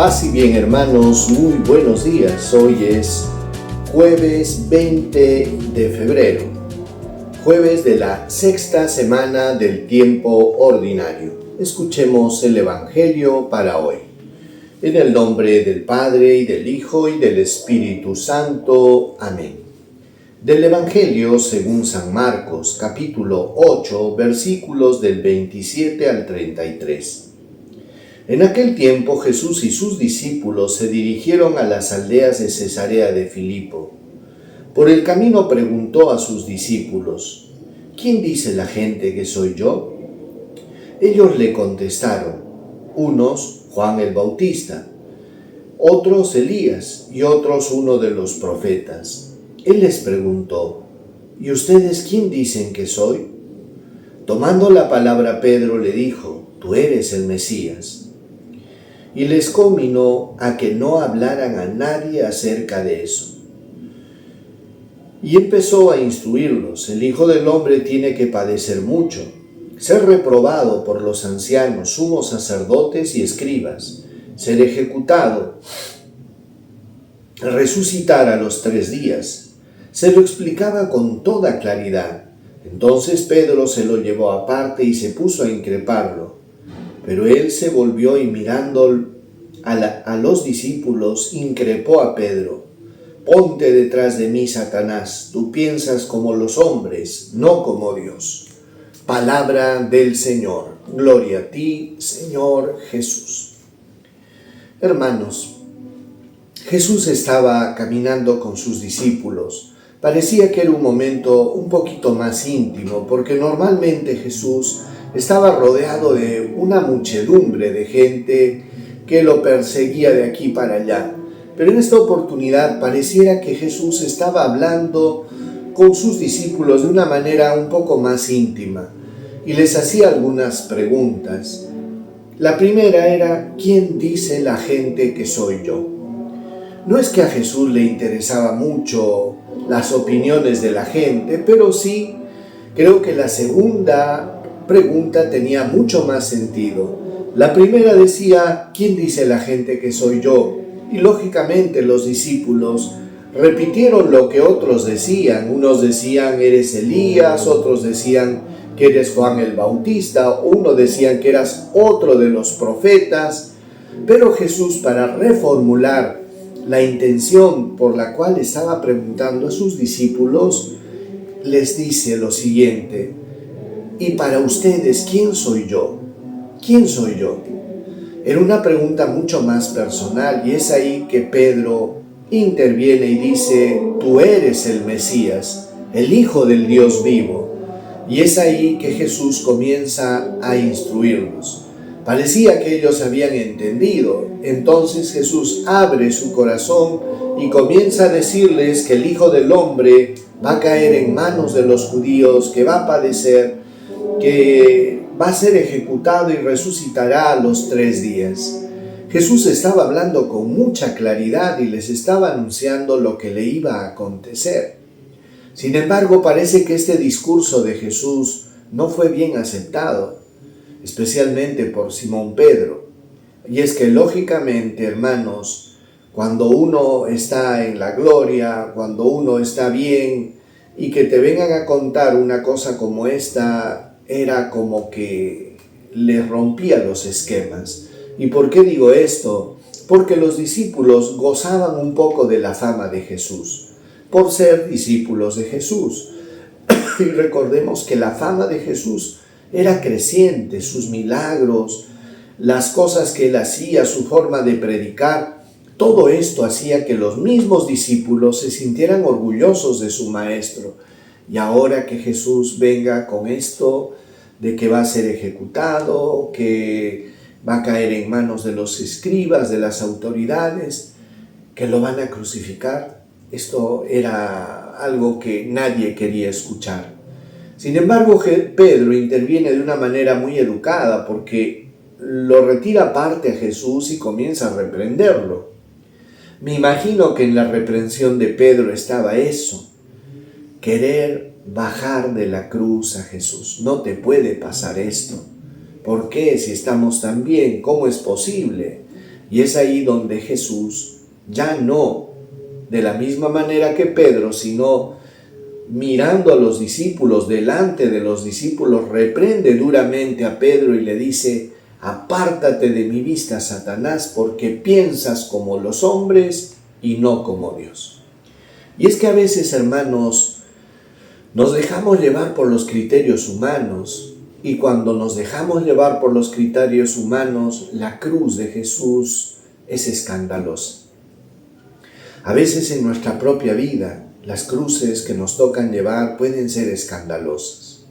Paz y bien, hermanos, muy buenos días. Hoy es jueves 20 de febrero, jueves de la sexta semana del tiempo ordinario. Escuchemos el Evangelio para hoy. En el nombre del Padre, y del Hijo, y del Espíritu Santo. Amén. Del Evangelio según San Marcos, capítulo 8, versículos del 27 al 33. En aquel tiempo Jesús y sus discípulos se dirigieron a las aldeas de Cesarea de Filipo. Por el camino preguntó a sus discípulos: ¿Quién dice la gente que soy yo? Ellos le contestaron: unos, Juan el Bautista, otros Elías y otros uno de los profetas. Él les preguntó: ¿Y ustedes quién dicen que soy? Tomando la palabra, Pedro le dijo: Tú eres el Mesías. Y les conminó a que no hablaran a nadie acerca de eso. Y empezó a instruirlos: el Hijo del Hombre tiene que padecer mucho, ser reprobado por los ancianos, sumos sacerdotes y escribas, ser ejecutado, resucitar a los 3 días. Se lo explicaba con toda claridad. Entonces Pedro se lo llevó aparte y se puso a increparlo. Pero él se volvió y mirando a los discípulos, increpó a Pedro: Ponte detrás de mí, Satanás, tú piensas como los hombres, no como Dios. Palabra del Señor. Gloria a ti, Señor Jesús. Hermanos, Jesús estaba caminando con sus discípulos. Parecía que era un momento un poquito más íntimo, porque normalmente Jesús estaba rodeado de una muchedumbre de gente que lo perseguía de aquí para allá. Pero en esta oportunidad pareciera que Jesús estaba hablando con sus discípulos de una manera un poco más íntima y les hacía algunas preguntas. La primera era: ¿quién dice la gente que soy yo? No es que a Jesús le interesaba mucho las opiniones de la gente, pero sí creo que la segunda pregunta tenía mucho más sentido. La primera decía: ¿quién dice la gente que soy yo? Y lógicamente los discípulos repitieron lo que otros decían. Unos decían: eres Elías, otros decían que eres Juan el Bautista, unos decían que eras otro de los profetas. Pero Jesús, para reformular la intención por la cual estaba preguntando a sus discípulos, les dice lo siguiente: ¿y para ustedes quién soy yo? ¿Quién soy yo? Era una pregunta mucho más personal, y es ahí que Pedro interviene y dice: tú eres el Mesías, el Hijo del Dios vivo. Y es ahí que Jesús comienza a instruirlos. Parecía que ellos habían entendido. Entonces Jesús abre su corazón y comienza a decirles que el Hijo del Hombre va a caer en manos de los judíos, que va a padecer, que va a ser ejecutado y resucitará a los 3 días. Jesús estaba hablando con mucha claridad y les estaba anunciando lo que le iba a acontecer. Sin embargo, parece que este discurso de Jesús no fue bien aceptado, especialmente por Simón Pedro. Y es que lógicamente, hermanos, cuando uno está en la gloria, cuando uno está bien, y que te vengan a contar una cosa como esta, era como que les rompía los esquemas. ¿Y por qué digo esto? Porque los discípulos gozaban un poco de la fama de Jesús, por ser discípulos de Jesús. Y recordemos que la fama de Jesús era creciente, sus milagros, las cosas que él hacía, su forma de predicar, todo esto hacía que los mismos discípulos se sintieran orgullosos de su maestro. Y ahora que Jesús venga con esto de que va a ser ejecutado, que va a caer en manos de los escribas, de las autoridades, que lo van a crucificar, esto era algo que nadie quería escuchar. Sin embargo, Pedro interviene de una manera muy educada, porque lo retira aparte a Jesús y comienza a reprenderlo. Me imagino que en la reprensión de Pedro estaba eso: querer bajar de la cruz a Jesús. No te puede pasar esto. ¿Por qué? Si estamos tan bien, ¿cómo es posible? Y es ahí donde Jesús, ya no de la misma manera que Pedro, sino mirando a los discípulos, delante de los discípulos, reprende duramente a Pedro y le dice: apártate de mi vista, Satanás, porque piensas como los hombres y no como Dios. Y es que a veces, hermanos, nos dejamos llevar por los criterios humanos, y cuando nos dejamos llevar por los criterios humanos, la cruz de Jesús es escandalosa. A veces en nuestra propia vida, las cruces que nos tocan llevar pueden ser escandalosas.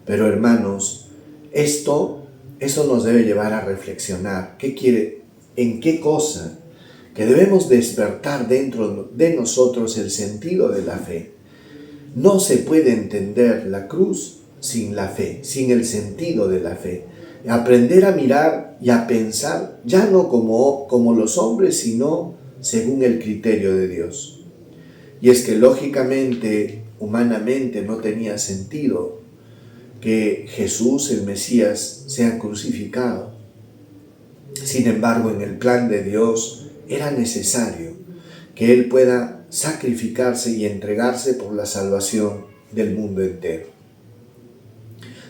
Pero hermanos, eso nos debe llevar a reflexionar. ¿En qué cosa? Que debemos despertar dentro de nosotros el sentido de la fe. No se puede entender la cruz sin la fe, sin el sentido de la fe. Aprender a mirar y a pensar ya no como los hombres, sino según el criterio de Dios. Y es que lógicamente, humanamente, no tenía sentido que Jesús, el Mesías, sea crucificado. Sin embargo, en el plan de Dios era necesario que Él pueda sacrificarse y entregarse por la salvación del mundo entero.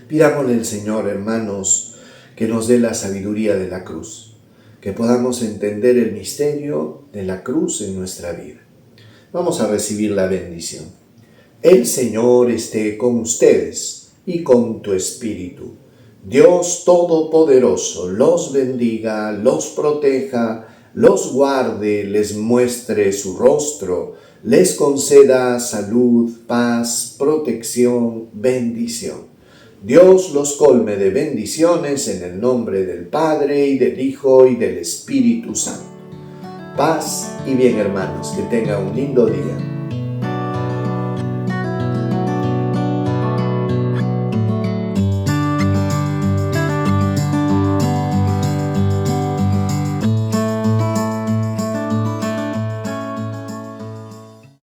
Pidámosle al Señor, hermanos, que nos dé la sabiduría de la cruz, que podamos entender el misterio de la cruz en nuestra vida. Vamos a recibir la bendición. El Señor esté con ustedes y con tu espíritu. Dios Todopoderoso los bendiga, los proteja, los guarde, les muestre su rostro, les conceda salud, paz, protección, bendición. Dios los colme de bendiciones en el nombre del Padre, y del Hijo, y del Espíritu Santo. Paz y bien, hermanos, que tengan un lindo día.